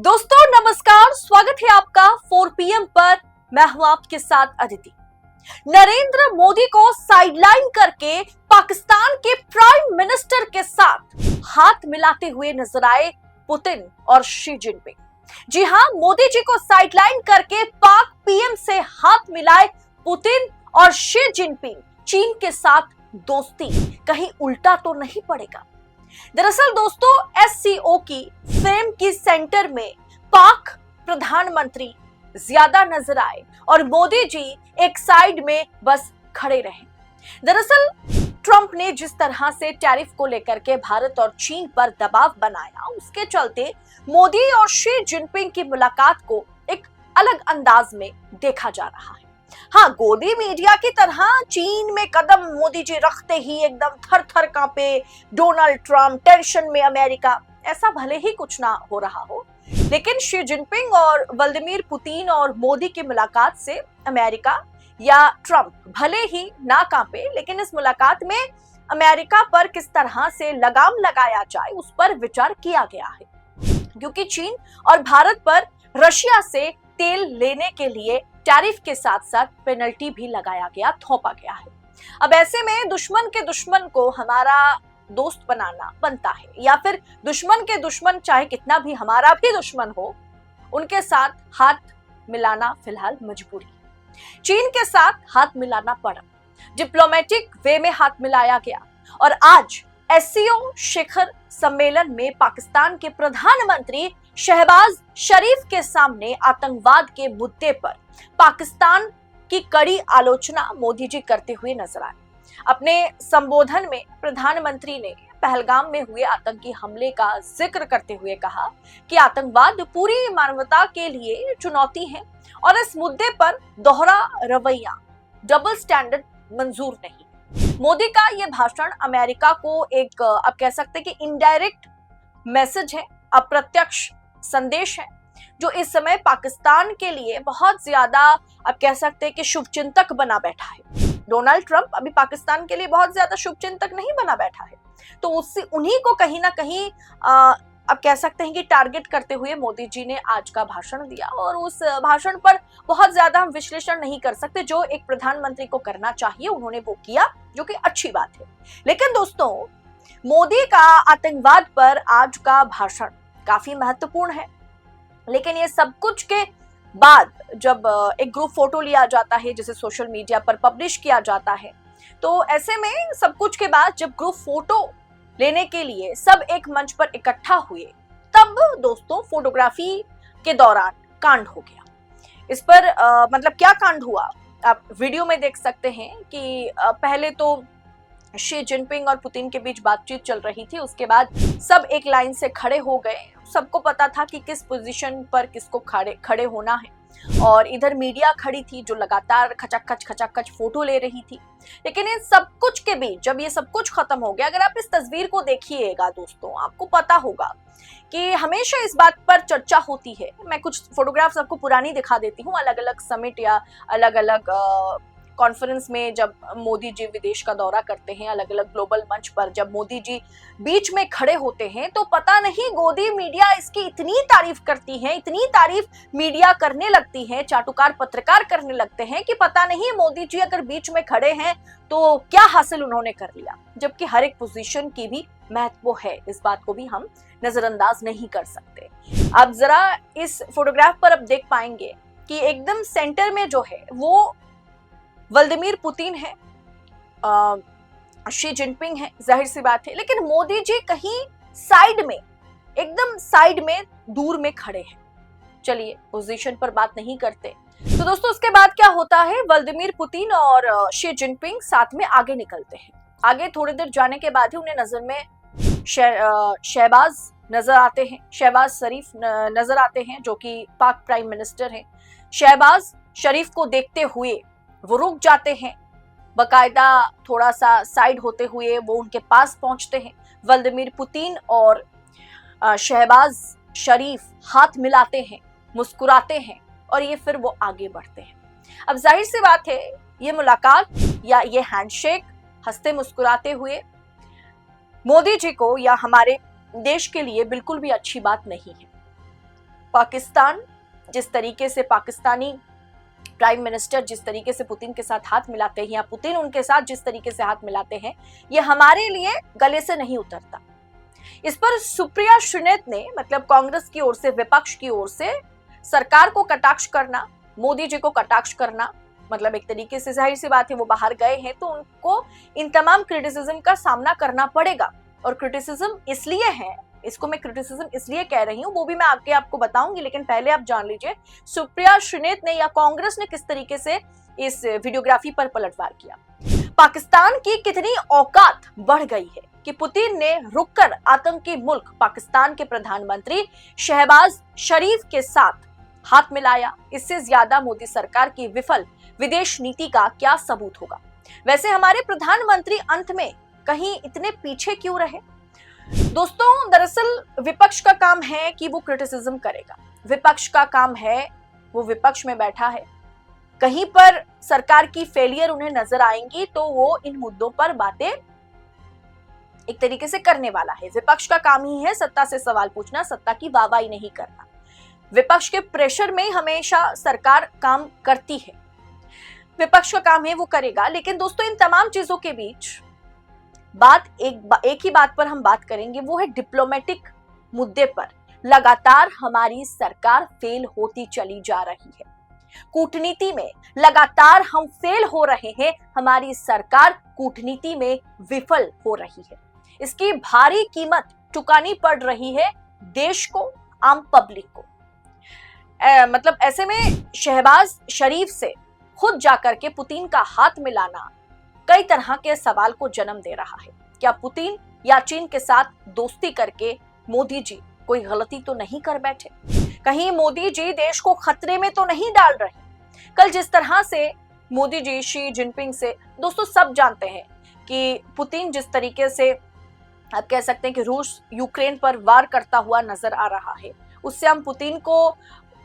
दोस्तों नमस्कार, स्वागत है आपका 4 PM पर। मैं हूं आपके साथ अदिति। नरेंद्र मोदी को साइडलाइन करके पाकिस्तान के प्राइम मिनिस्टर के साथ हाथ मिलाते हुए नजर आए पुतिन और शी जिनपिंग। जी हां, मोदी जी को साइडलाइन करके पाक पीएम से हाथ मिलाए पुतिन और शी जिनपिंग। चीन के साथ दोस्ती कहीं उल्टा तो नहीं पड़ेगा? दरअसल दोस्तों, एससीओ की फ्रेम की सेंटर में पाक प्रधानमंत्री ज्यादा नजर आए और मोदी जी एक साइड में बस खड़े रहे। दरअसल ट्रंप ने जिस तरह से टैरिफ को लेकर के भारत और चीन पर दबाव बनाया, उसके चलते मोदी और शी जिनपिंग की मुलाकात को एक अलग अंदाज में देखा जा रहा है। हाँ, गोदी मीडिया की तरह चीन में कदम मोदी जी रखते ही एकदम थर थर कांपे डोनाल्ड ट्रंप, टेंशन में अमेरिका, ऐसा भले ही कुछ ना हो रहा हो, लेकिन शी जिनपिंग और व्लादिमीर पुतिन और मोदी की मुलाकात से अमेरिका या ट्रंप भले ही ना कांपे, लेकिन इस मुलाकात में अमेरिका पर किस तरह से लगाम लगाया जाए उस पर विचार किया गया है, क्योंकि चीन और भारत पर रशिया से तेल लेने के लिए टैरिफ के साथ साथ पेनल्टी भी लगाया गया, थोपा गया है। अब ऐसे में दुश्मन के दुश्मन को हमारा दोस्त बनाना बनता है, या फिर दुश्मन के दुश्मन चाहे कितना भी हमारा भी दुश्मन हो, उनके साथ हाथ मिलाना फिलहाल मजबूरी। चीन के साथ हाथ मिलाना पड़ा, डिप्लोमेटिक वे में हाथ मिलाया गया और आज एससीओ शिखर सम्मेलन में पाकिस्तान के प्रधानमंत्री शहबाज शरीफ के सामने आतंकवाद के मुद्दे पर पाकिस्तान की कड़ी आलोचना मोदी जी करते हुए नजर आए। अपने संबोधन में प्रधानमंत्री ने पहलगाम में हुए आतंकी हमले का जिक्र करते हुए कहा कि आतंकवाद पूरी मानवता के लिए चुनौती है और इस मुद्दे पर दोहरा रवैया, डबल स्टैंडर्ड मंजूर नहीं। मोदी का यह भाषण अमेरिका को एक आप कह सकते हैं कि इनडायरेक्ट मैसेज है, अप्रत्यक्ष संदेश है, जो इस समय पाकिस्तान के लिए बहुत ज्यादा आप कह सकते हैं कि शुभचिंतक बना बैठा है। डोनाल्ड ट्रंप अभी पाकिस्तान के लिए बहुत ज्यादा शुभचिंतक नहीं बना बैठा है, तो उससे उन्हीं को कहीं ना कहीं आप कह सकते हैं कि टारगेट करते हुए मोदी जी ने आज का भाषण दिया और उस भाषण पर बहुत ज्यादा हम विश्लेषण नहीं कर सकते। जो एक प्रधानमंत्री को करना चाहिए उन्होंने वो किया, जो कि अच्छी बात है। लेकिन दोस्तों, मोदी का आतंकवाद पर आज का भाषण काफी महत्वपूर्ण है, लेकिन ये सब कुछ के बाद जब एक ग्रुप फोटो लिया जाता है, जिसे सोशल मीडिया पर पब्लिश किया जाता है, तो ऐसे में सब कुछ के बाद जब ग्रुप फोटो लेने के लिए सब एक मंच पर इकट्ठा हुए, तब दोस्तों फोटोग्राफी के दौरान कांड हो गया। इस पर मतलब क्या कांड हुआ आप वीडियो में देख सकते हैं कि पहले तो शी जिनपिंग और पुतिन के बीच बातचीत चल रही थी, उसके बाद सब एक लाइन से खड़े हो गए। सबको पता था कि किस पोजीशन पर किसको खड़े होना है, और इधर मीडिया खड़ी थी जो लगातार खचाखच फोटो ले रही थी। लेकिन इन सब कुछ के बीच जब ये सब कुछ खत्म हो गया, अगर आप इस तस्वीर को देखिएगा दोस्तों, आपको पता होगा कि हमेशा इस बात पर चर्चा होती है। मैं कुछ फोटोग्राफ्स आपको पुरानी दिखा देती हूँ, अलग अलग समिट या अलग अलग कॉन्फ्रेंस में जब मोदी जी विदेश का दौरा करते हैं, अलग अलग ग्लोबल मंच पर जब मोदी जी बीच में खड़े होते हैं, तो पता नहीं गोदी मीडिया इसकी इतनी तारीफ करती है, इतनी तारीफ मीडिया करने लगती है, चाटुकार पत्रकार करने लगते हैं कि पता नहीं मोदी जी अगर बीच में खड़े हैं तो क्या हासिल उन्होंने कर लिया। जबकि हर एक पोजीशन की भी महत्व है, इस बात को भी हम नजरअंदाज नहीं कर सकते। आप जरा इस फोटोग्राफ पर अब देख पाएंगे कि एकदम सेंटर में जो है वो व्लादिमीर पुतिन है, शी जिनपिंग है, जाहिर सी बात है, लेकिन मोदी जी कहीं साइड में, एकदम साइड में दूर में खड़े हैं। चलिए पोजीशन पर बात नहीं करते। तो दोस्तों उसके बाद क्या होता है, व्लादिमीर पुतिन और शी जिनपिंग साथ में आगे निकलते हैं। आगे थोड़ी देर जाने के बाद ही उन्हें नजर में शहबाज नजर आते हैं, शहबाज शरीफ नजर आते हैं, जो कि पाक प्राइम मिनिस्टर हैं। शहबाज शरीफ को देखते हुए वो रुक जाते हैं, बकायदा थोड़ा सा साइड होते हुए वो उनके पास पहुंचते हैं। व्लादिमीर पुतिन और शहबाज शरीफ हाथ मिलाते हैं, मुस्कुराते हैं और ये फिर वो आगे बढ़ते हैं। अब जाहिर सी बात है, ये मुलाकात या ये हैंडशेक हंसते मुस्कुराते हुए मोदी जी को या हमारे देश के लिए बिल्कुल भी अच्छी बात नहीं है। पाकिस्तान जिस तरीके से, पाकिस्तानी प्राइम मिनिस्टर जिस तरीके से पुतिन के साथ हाथ मिलाते हैं या पुतिन उनके साथ जिस तरीके से हाथ मिलाते हैं, ये हमारे लिए गले से नहीं उतरता। इस पर सुप्रिया श्रीनेत ने, मतलब कांग्रेस की ओर से, विपक्ष की ओर से सरकार को कटाक्ष करना, मोदी जी को कटाक्ष करना, मतलब एक तरीके से जाहिर सी बात है वो बाहर गए हैं तो उनको इन तमाम क्रिटिसिज्म का सामना करना पड़ेगा। और क्रिटिसिज्म इसलिए है, इसको मैं क्रिटिसिज्म इसलिए कह रही हूं, वो भी मैं आगे आपको बताऊंगी, लेकिन पहले आप जान लीजिए सुप्रिया श्रीनेत ने या कांग्रेस ने किस तरीके से इस वीडियोग्राफी पर पलटवार किया। पाकिस्तान की कितनी औकात बढ़ गई है कि पुतिन ने रुककर आतंकी मुल्क पाकिस्तान के प्रधानमंत्री शहबाज शरीफ के साथ हाथ मिलाया। इससे ज्यादा मोदी सरकार की विफल विदेश नीति का क्या सबूत होगा। वैसे हमारे प्रधानमंत्री अंत में कहीं इतने पीछे क्यों रहे? दोस्तों, दरअसल विपक्ष का काम है कि वो क्रिटिसिज्म करेगा, विपक्ष का काम है, वो विपक्ष में बैठा है, कहीं पर सरकार की फेलियर उन्हें नजर आएंगी तो वो इन मुद्दों पर बातें एक तरीके से करने वाला है। विपक्ष का काम ही है सत्ता से सवाल पूछना, सत्ता की वाहवाही नहीं करना। विपक्ष के प्रेशर में हमेशा सरकार काम करती है, विपक्ष का काम है वो करेगा। लेकिन दोस्तों, इन तमाम चीजों के बीच बात एक ही बात पर हम बात करेंगे, वो है डिप्लोमेटिक मुद्दे पर लगातार हमारी सरकार फेल होती चली जा रही है। कूटनीति में लगातार हम फेल हो रहे हैं, हमारी सरकार कूटनीति में विफल हो रही है। इसकी भारी कीमत चुकानी पड़ रही है देश को, आम पब्लिक को। मतलब ऐसे में शहबाज शरीफ से खुद जाकर के पुतिन का हाथ मिलाना कई तरह के सवाल को जन्म दे रहा है। क्या पुतिन या चीन के साथ दोस्ती करके मोदी जी कोई गलती तो नहीं कर बैठे? कहीं मोदी जी देश को खतरे में तो नहीं डाल रहे? कल जिस तरह से मोदी जी शी जिनपिंग से, दोस्तों सब जानते हैं कि पुतिन जिस तरीके से आप कह सकते हैं कि रूस यूक्रेन पर वार करता हुआ नजर आ रहा है, उससे हम पुतिन को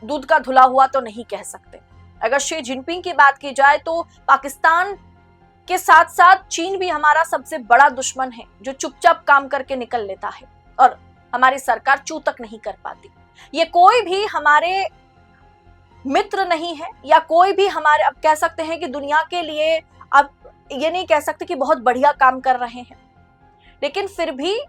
दूध का धुला हुआ तो नहीं कह सकते। अगर शी जिनपिंग की बात की जाए तो पाकिस्तान के साथ साथ चीन भी हमारा सबसे बड़ा दुश्मन है, जो चुपचाप काम करके निकल लेता है और हमारी सरकार चू तक नहीं कर पाती। ये कोई भी हमारे मित्र नहीं है या कोई भी हमारे, अब कह सकते हैं कि दुनिया के लिए, अब ये नहीं कह सकते कि बहुत बढ़िया काम कर रहे हैं, लेकिन फिर भी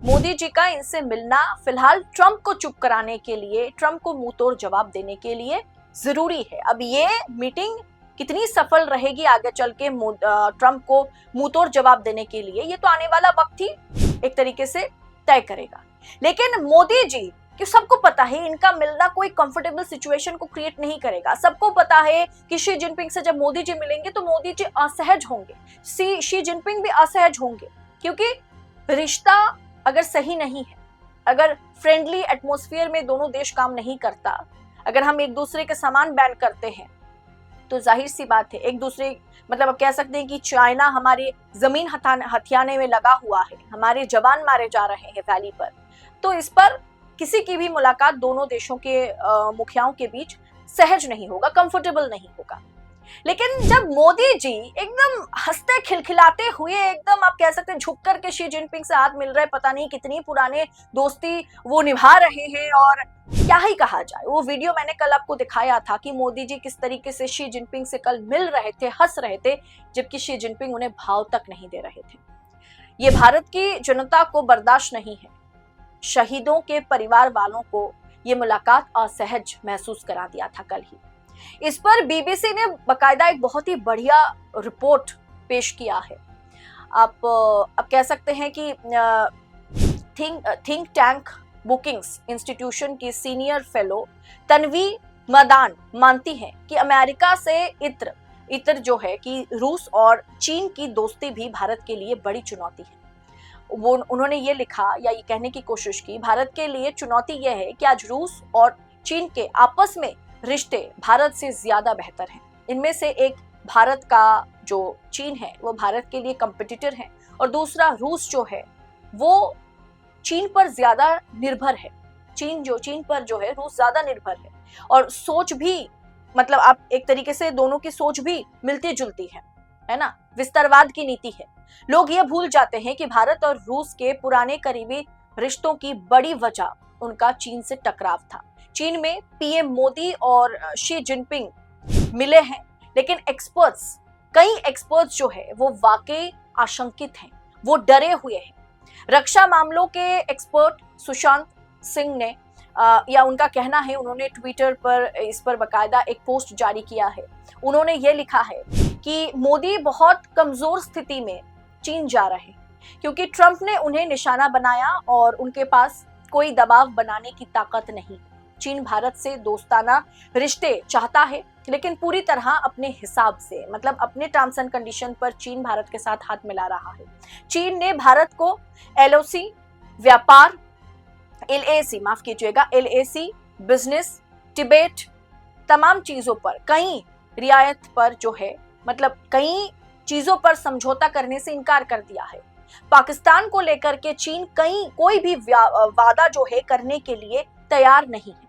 मोदी जी का इनसे मिलना फिलहाल ट्रंप को चुप कराने के लिए, ट्रंप को मुंह तोड़ जवाब देने के लिए जरूरी है। अब ये मीटिंग कितनी सफल रहेगी आगे चल के ट्रंप को मुंह तोड़ जवाब देने के लिए, ये तो आने वाला वक्त ही एक तरीके से तय करेगा। लेकिन मोदी जी, कि सबको पता है इनका मिलना कोई कंफर्टेबल सिचुएशन को क्रिएट नहीं करेगा। सबको पता है कि शी जिनपिंग से जब मोदी जी मिलेंगे तो मोदी जी असहज होंगे, शी जिनपिंग भी असहज होंगे, क्योंकि रिश्ता अगर सही नहीं है, अगर फ्रेंडली एटमॉस्फेयर में दोनों देश काम नहीं करता, अगर हम एक दूसरे के सामान बैन करते हैं, तो जाहिर सी बात है एक दूसरे, मतलब अब कह सकते हैं कि चाइना हमारी जमीन हथियाने में लगा हुआ है, हमारे जवान मारे जा रहे हैं वैली पर, तो इस पर किसी की भी मुलाकात दोनों देशों के मुखियाओं के बीच सहज नहीं होगा, कंफर्टेबल नहीं होगा। लेकिन जब मोदी जी एकदम हंसते खिलखिलाते हुए, एकदम आप कह सकते हैं झुक कर के शी जिनपिंग से हाथ मिल रहे, पता नहीं कितनी पुराने दोस्ती वो निभा रहे हैं, और क्या ही कहा जाए। वो वीडियो मैंने कल आपको दिखाया था कि मोदी जी किस तरीके से शी जिनपिंग से कल मिल रहे थे, हंस रहे थे, जबकि शी जिनपिंग उन्हें भाव तक नहीं दे रहे थे। ये भारत की जनता को बर्दाश्त नहीं है। शहीदों के परिवार वालों को ये मुलाकात असहज महसूस करा दिया था कल ही। इस पर बीबीसी ने बकायदा एक बहुत ही बढ़िया रिपोर्ट पेश किया है। आप कह सकते हैं कि थिंक टैंक बुकिंग्स इंस्टीट्यूशन की सीनियर फेलो तन्वी मदान मानती हैं कि अमेरिका से इतर जो है कि रूस और चीन की दोस्ती भी भारत के लिए बड़ी चुनौती है। उन्होंने ये लिखा या ये कहने की कोशिश की, भारत के लिए चुनौती यह है कि आज रूस और चीन के आपस में रिश्ते भारत से ज्यादा बेहतर हैं। इनमें से एक भारत का जो चीन है वो भारत के लिए कंपटीटर है, और दूसरा रूस जो है वो चीन पर ज्यादा निर्भर है। चीन पर जो है रूस ज्यादा निर्भर है, और सोच भी, मतलब आप एक तरीके से दोनों की सोच भी मिलती जुलती है ना, विस्तारवाद की नीति है। लोग ये भूल जाते हैं कि भारत और रूस के पुराने करीबी रिश्तों की बड़ी वजह उनका चीन से टकराव था। चीन में पीएम मोदी और शी जिनपिंग मिले हैं, लेकिन कई एक्सपर्ट्स जो है वो वाकई आशंकित हैं, वो डरे हुए हैं। रक्षा मामलों के एक्सपर्ट सुशांत सिंह ने या उनका कहना है, उन्होंने ट्विटर पर इस पर बकायदा एक पोस्ट जारी किया है। उन्होंने ये लिखा है कि मोदी बहुत कमजोर स्थिति में चीन जा रहे हैं, क्योंकि ट्रंप ने उन्हें निशाना बनाया और उनके पास कोई दबाव बनाने की ताकत नहीं। चीन भारत से दोस्ताना रिश्ते चाहता है, लेकिन पूरी तरह अपने हिसाब से, मतलब अपने टर्म्स एंड कंडीशन पर चीन भारत के साथ हाथ मिला रहा है। चीन ने भारत को एलओसी, व्यापार, एलएसी, बिजनेस, टिबेट, तमाम चीजों पर कई रियायत पर जो है, मतलब कई चीजों पर समझौता करने से इनकार कर दिया है। पाकिस्तान को लेकर के चीन कोई भी वादा जो है करने के लिए तैयार नहीं है,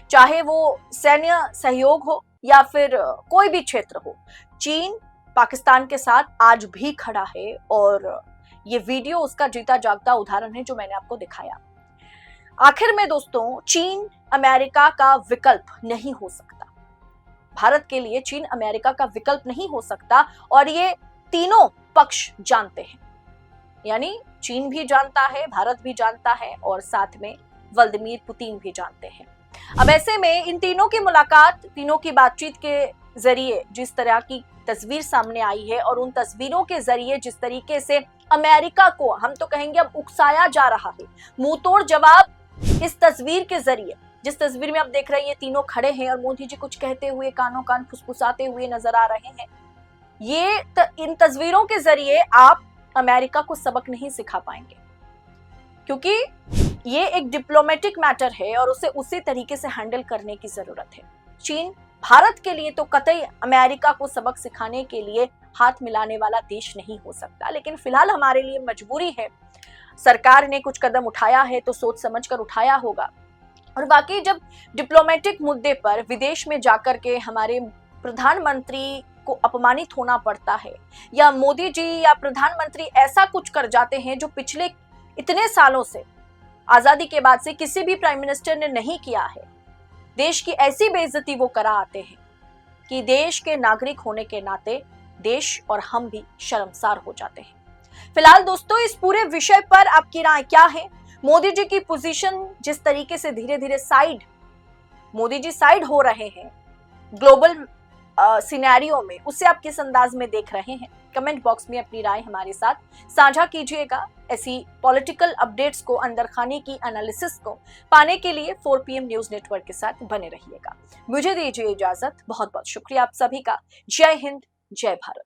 चाहे वो सैन्य सहयोग हो या फिर कोई भी क्षेत्र हो। चीन पाकिस्तान के साथ आज भी खड़ा है और ये वीडियो उसका जीता जागता उदाहरण है जो मैंने आपको दिखाया। आखिर में दोस्तों, चीन अमेरिका का विकल्प नहीं हो सकता। भारत के लिए चीन अमेरिका का विकल्प नहीं हो सकता और ये तीनों पक्ष जानते हैं, यानी चीन भी जानता है, भारत भी जानता है और साथ में व्लादिमीर पुतिन भी जानते हैं। अब ऐसे में इन तीनों की मुलाकात, तीनों की बातचीत के जरिए जिस तरह की तस्वीर सामने आई है और उन तस्वीरों के जरिए जिस तरीके से अमेरिका को, हम तो कहेंगे अब, उकसाया जा रहा है, मुंह तोड़ जवाब इस तस्वीर के जरिए, जिस तस्वीर में आप देख रहे हैं ये तीनों खड़े हैं और मोदी जी कुछ कहते हुए, कानों कान फुसफुसाते हुए नजर आ रहे हैं। इन तस्वीरों के जरिए आप अमेरिका को सबक नहीं सिखा पाएंगे, क्योंकि ये एक डिप्लोमेटिक मैटर है और उसे उसी तरीके से हैंडल करने की जरूरत है। चीन भारत के लिए तो कतई अमेरिका को सबक सिखाने के लिए हाथ मिलाने वाला देश नहीं हो सकता, लेकिन फिलहाल हमारे लिए मजबूरी है। सरकार ने कुछ कदम उठाया है तो सोच समझकर उठाया होगा, और बाकी जब डिप्लोमेटिक मुद्दे पर विदेश में जाकर के हमारे प्रधानमंत्री को अपमानित होना पड़ता है, या मोदी जी या प्रधानमंत्री ऐसा कुछ कर जाते हैं जो पिछले इतने सालों से, आजादी के बाद से किसी भी प्राइम मिनिस्टर ने नहीं किया है, देश की ऐसी बेइज्जती वो करा आते हैं कि देश के नागरिक होने के नाते देश और हम भी शर्मसार हो जाते हैं। फिलहाल दोस्तों, इस पूरे विषय पर आपकी राय क्या है? मोदी जी की पोजीशन जिस तरीके से धीरे धीरे मोदी जी साइड हो रहे हैं ग्लोबल सिनेरियो में, उसे आप किस अंदाज में देख रहे हैं? कमेंट बॉक्स में अपनी राय हमारे साथ साझा कीजिएगा। ऐसी पॉलिटिकल अपडेट्स को, अंदर खाने की एनालिसिस को पाने के लिए 4 PM न्यूज नेटवर्क के साथ बने रहिएगा। मुझे दीजिए इजाजत, बहुत बहुत शुक्रिया आप सभी का। जय हिंद, जय भारत।